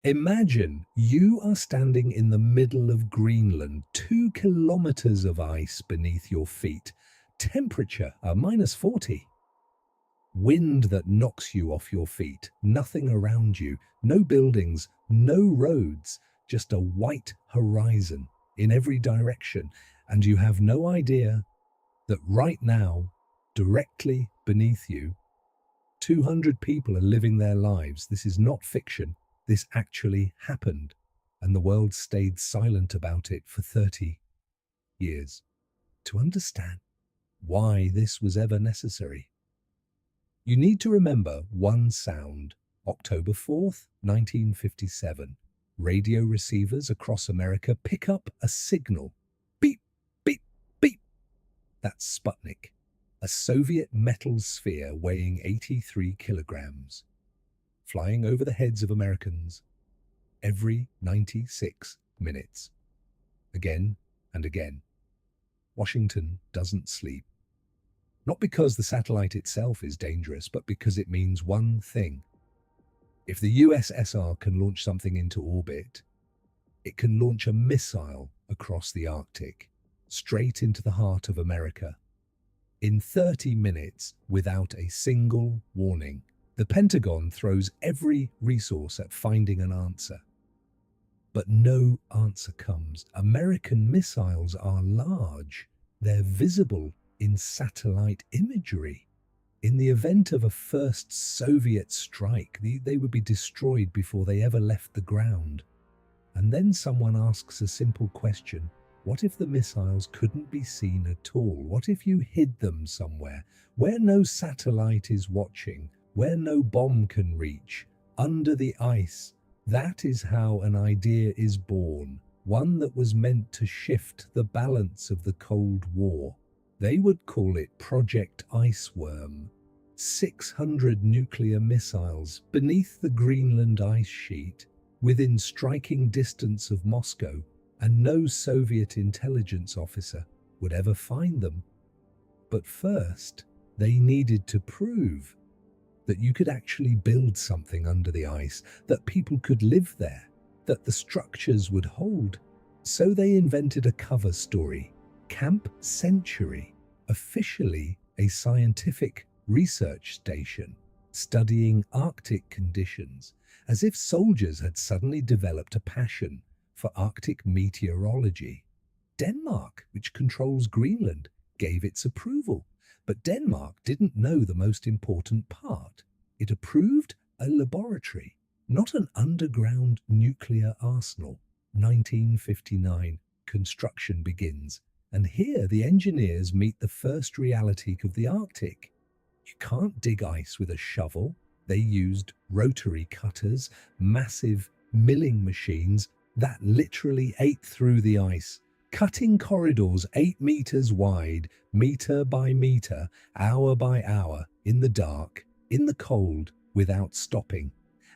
Imagine you are standing in the middle of Greenland, 2 kilometers of ice beneath your feet, temperature a -40, wind that knocks you off your feet, nothing around you, no buildings, no roads, just a white horizon in every direction, and you have no idea that right now, directly beneath you, 200 people are living their lives. This is not fiction. This actually happened, and the world stayed silent about it for 30 years. To understand why this was ever necessary, you need to remember one sound. October 4th, 1957. Radio receivers across America pick up a signal. Beep, beep, beep. That's Sputnik, a Soviet metal sphere weighing 83 kilograms, flying over the heads of Americans every 96 minutes. Again and again. Washington doesn't sleep. Not because the satellite itself is dangerous, but because it means one thing. If the USSR can launch something into orbit, it can launch a missile across the Arctic, straight into the heart of America. In 30 minutes, without a single warning, the Pentagon throws every resource at finding an answer. But no answer comes. American missiles are large. They're visible in satellite imagery. In the event of a first Soviet strike, they would be destroyed before they ever left the ground. And then someone asks a simple question. What if the missiles couldn't be seen at all? What if you hid them somewhere, where no satellite is watching, where no bomb can reach, under the ice? That is how an idea is born, one that was meant to shift the balance of the Cold War. They would call it Project Iceworm. 600 nuclear missiles beneath the Greenland ice sheet, within striking distance of Moscow, and no Soviet intelligence officer would ever find them. But first, they needed to prove that you could actually build something under the ice, that people could live there, that the structures would hold. So they invented a cover story, Camp Century, officially a scientific research station studying Arctic conditions, as if soldiers had suddenly developed a passion for Arctic meteorology. Denmark, which controls Greenland, gave its approval, but Denmark didn't know the most important part. It approved a laboratory, not an underground nuclear arsenal. 1959, construction begins, and here the engineers meet the first reality of the Arctic. You can't dig ice with a shovel. They used rotary cutters, massive milling machines that literally ate through the ice, cutting corridors 8 meters wide, meter by meter, hour by hour, in the dark, in the cold, without stopping.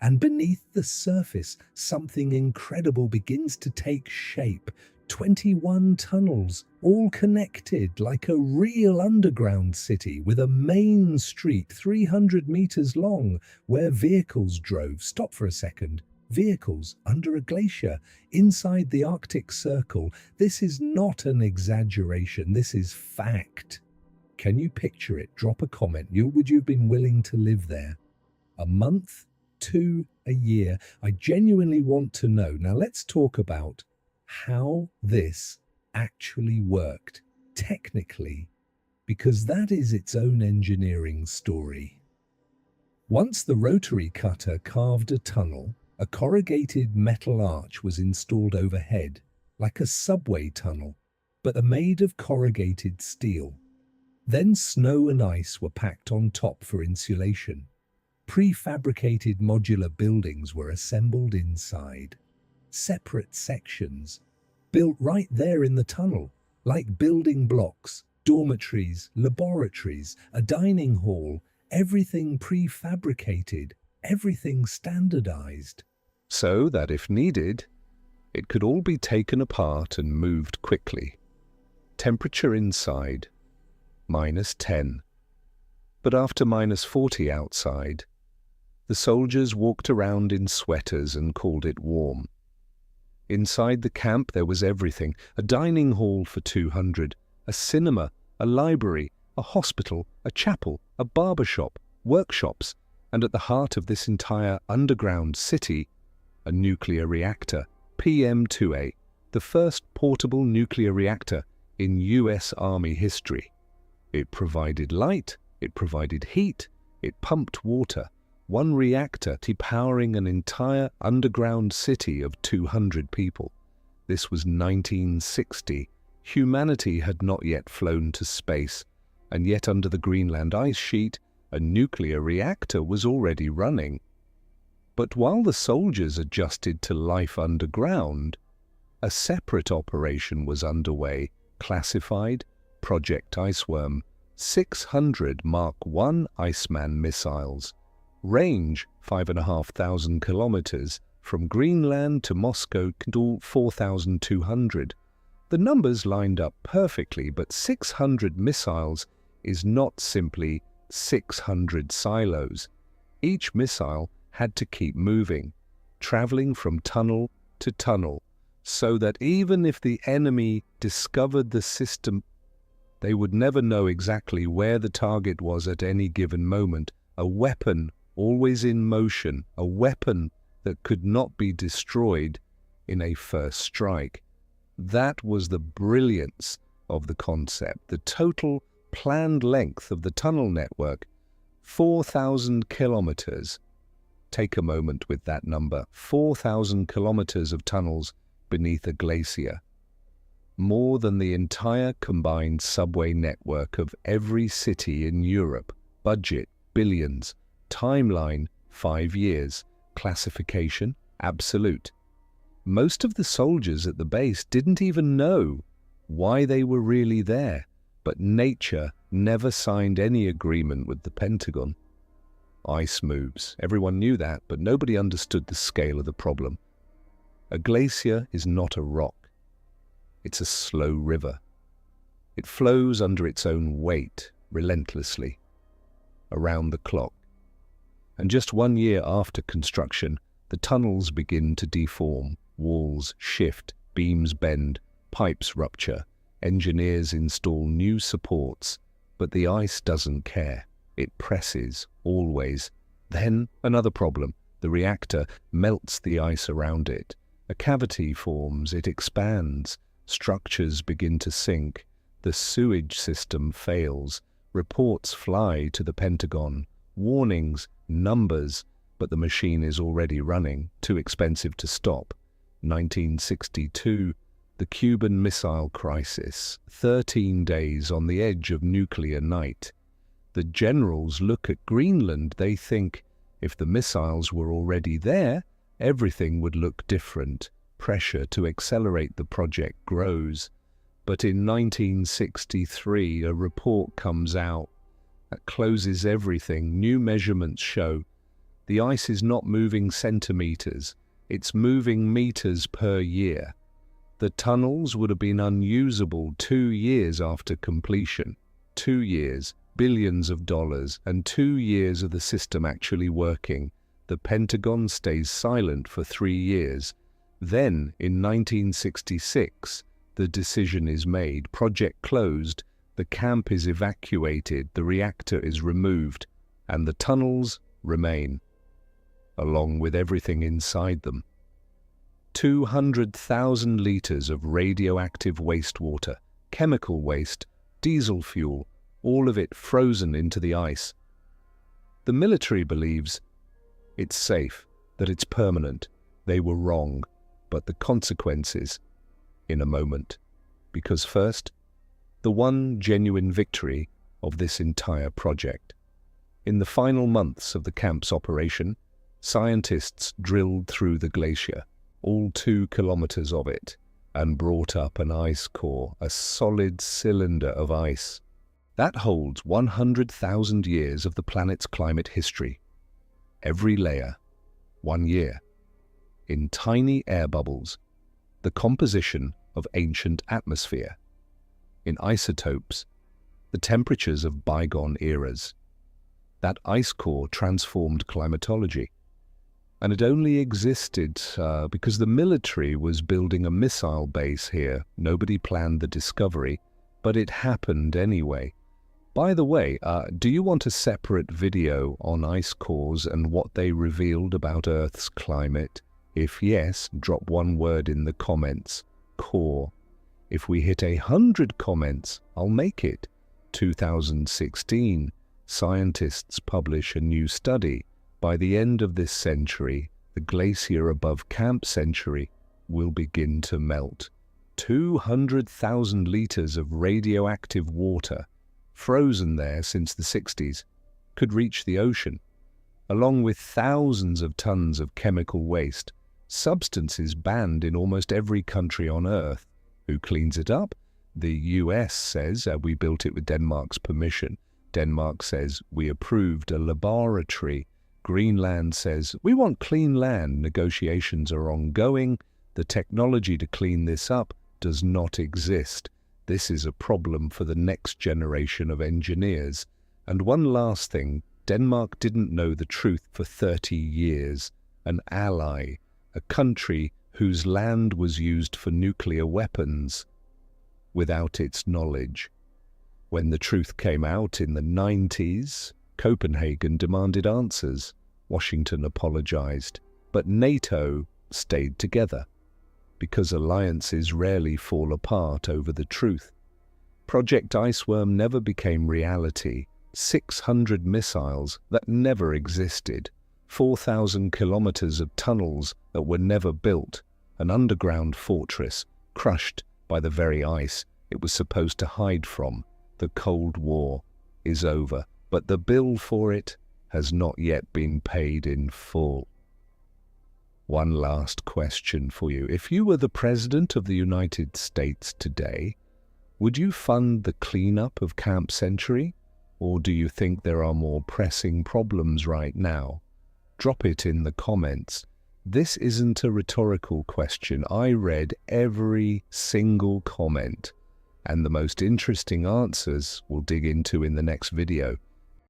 And beneath the surface, something incredible begins to take shape. 21 tunnels, all connected like a real underground city, with a main street 300 meters long where vehicles drove. Stop for a second. Vehicles under a glacier inside the Arctic Circle. This is not an exaggeration. This is fact. Can you picture it? Drop a comment. Would you have been willing to live there? A month? 2? A year? I genuinely want to know. Now let's talk about how this actually worked technically, because that is its own engineering story. Once the rotary cutter carved a tunnel, a corrugated metal arch was installed overhead, like a subway tunnel, but made of corrugated steel. Then snow and ice were packed on top for insulation. Prefabricated modular buildings were assembled inside. Separate sections, built right there in the tunnel, like building blocks, dormitories, laboratories, a dining hall, everything prefabricated, everything standardized. So that if needed, it could all be taken apart and moved quickly. Temperature inside, -10. But after -40 outside, The soldiers walked around in sweaters and called it warm. Inside the camp there was everything: a dining hall for 200, a cinema, a library, a hospital, a chapel, a barber shop, workshops, and at the heart of this entire underground city, a nuclear reactor, PM-2A, the first portable nuclear reactor in US Army history. It provided light, it provided heat, it pumped water. One reactor powering an entire underground city of 200 people. This was 1960. Humanity had not yet flown to space, and yet under the Greenland ice sheet, a nuclear reactor was already running. But while the soldiers adjusted to life underground, a separate operation was underway, classified, Project Iceworm, 600 Mark I Iceman missiles. Range 5,500 kilometers, from Greenland to Moscow, 4,200. The numbers lined up perfectly, but 600 missiles is not simply 600 silos. Each missile had to keep moving, traveling from tunnel to tunnel, so that even if the enemy discovered the system, they would never know exactly where the target was at any given moment. A weapon always in motion, a weapon that could not be destroyed in a first strike. That was the brilliance of the concept. The total planned length of the tunnel network, 4,000 kilometers. Take a moment with that number, 4,000 kilometers of tunnels beneath a glacier. More than the entire combined subway network of every city in Europe. Budget, billions. Timeline, 5 years. Classification, absolute. Most of the soldiers at the base didn't even know why they were really there, but nature never signed any agreement with the Pentagon. Ice moves. Everyone knew that, but nobody understood the scale of the problem. A glacier is not a rock. It's a slow river. It flows under its own weight, relentlessly, around the clock. And just 1 year after construction, the tunnels begin to deform, walls shift, beams bend, pipes rupture, engineers install new supports, but the ice doesn't care. It presses, always. Then another problem. The reactor melts the ice around it. A cavity forms, it expands, structures begin to sink, the sewage system fails, reports fly to the Pentagon, warnings, numbers, but the machine is already running, too expensive to stop. 1962, the Cuban Missile Crisis, 13 days on the edge of nuclear night. The generals look at Greenland, they think, if the missiles were already there, everything would look different. Pressure to accelerate the project grows. But in 1963, a report comes out that closes everything. New measurements show the ice is not moving centimeters, it's moving meters per year. The tunnels would have been unusable 2 years after completion. 2 years, billions of dollars, and 2 years of the system actually working. The Pentagon stays silent for 3 years. Then, in 1966, the decision is made. Project closed, the camp is evacuated, the reactor is removed, and the tunnels remain, along with everything inside them. 200,000 liters of radioactive wastewater, chemical waste, diesel fuel, all of it frozen into the ice. The military believes it's safe, that it's permanent. They were wrong, but the consequences in a moment. Because first, the one genuine victory of this entire project. In the final months of the camp's operation, scientists drilled through the glacier, all 2 kilometers of it, and brought up an ice core, a solid cylinder of ice. That holds 100,000 years of the planet's climate history. Every layer, 1 year. In tiny air bubbles, the composition of ancient atmosphere. In isotopes, the temperatures of bygone eras. That ice core transformed climatology. And it only existed because the military was building a missile base here. Nobody planned the discovery, but it happened anyway. By the way, do you want a separate video on ice cores and what they revealed about Earth's climate? If yes, drop one word in the comments: core. If we hit 100 comments, I'll make it. 2016, scientists publish a new study. By the end of this century, the glacier above Camp Century will begin to melt. 200,000 liters of radioactive water, frozen there since the 60s, could reach the ocean, along with thousands of tons of chemical waste, substances banned in almost every country on Earth. Who cleans it up? The US says we built it with Denmark's permission. Denmark says we approved a laboratory. Greenland says we want clean land. Negotiations are ongoing. The technology to clean this up does not exist. This is a problem for the next generation of engineers. And one last thing, Denmark didn't know the truth for 30 years. An ally, a country whose land was used for nuclear weapons, without its knowledge. When the truth came out in the 90s, Copenhagen demanded answers. Washington apologized, but NATO stayed together, because alliances rarely fall apart over the truth. Project Iceworm never became reality. 600 missiles that never existed. 4,000 kilometers of tunnels that were never built. An underground fortress crushed by the very ice it was supposed to hide from. The Cold War is over, but the bill for it has not yet been paid in full. One last question for you. If you were the President of the United States today, would you fund the cleanup of Camp Century? Or do you think there are more pressing problems right now? Drop it in the comments. This isn't a rhetorical question. I read every single comment, and the most interesting answers we'll dig into in the next video.